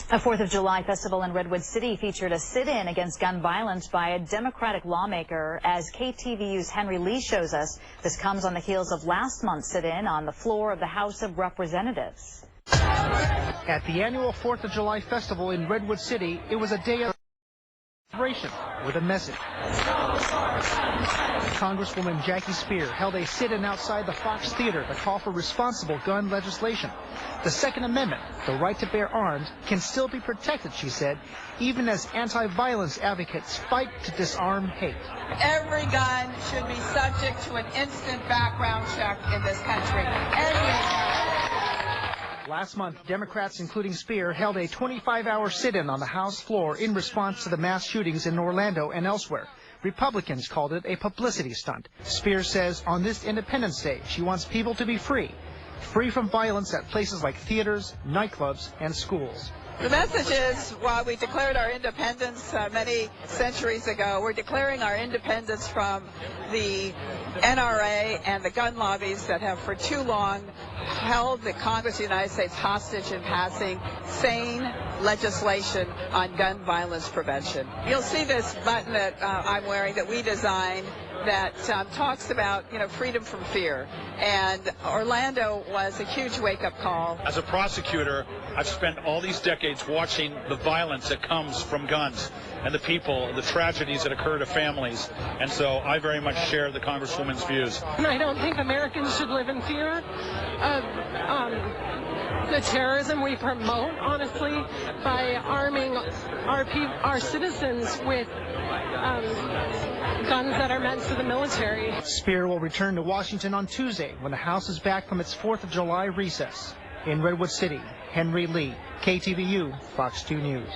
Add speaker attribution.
Speaker 1: A 4th of July festival in Redwood City featured a sit-in against gun violence by a Democratic lawmaker. As KTVU's Henry Lee shows us, this comes on the heels of last month's sit-in on the floor of the House of Representatives.
Speaker 2: At the annual 4th of July festival in Redwood City, it was a day of celebration with a message. Congresswoman Speier held a sit-in outside the Fox Theater to call for responsible gun legislation. The Second Amendment, the right to bear arms, can still be protected, she said, even as anti-violence advocates fight to disarm hate.
Speaker 3: Every gun should be subject to an instant background check in this country.
Speaker 2: Last month, Democrats, including Speier, held a 25-hour sit-in on the House floor in response to the mass shootings in Orlando and elsewhere. Republicans called it a publicity stunt. Speier says on this Independence Day, she wants people to be free from violence at places like theaters, nightclubs, and schools.
Speaker 3: The message is, while we declared our independence many centuries ago, we're declaring our independence from the NRA and the gun lobbies that have for too long held the Congress of the United States hostage in passing sane legislation on gun violence prevention. You'll see this button that I'm wearing that we designed that talks about, freedom from fear. And Orlando was a huge wake-up call.
Speaker 4: As a prosecutor, I've spent all these decades watching the violence that comes from guns and the people, the tragedies that occur to families. And so I very much share the Congresswoman's views.
Speaker 5: And I don't think Americans should live in fear of the terrorism we promote, honestly, by arming our citizens with guns that are meant for the military.
Speaker 2: Speier will return to Washington on Tuesday when the House is back from its 4th of July recess. In Redwood City, Henry Lee, KTVU, Fox 2 News.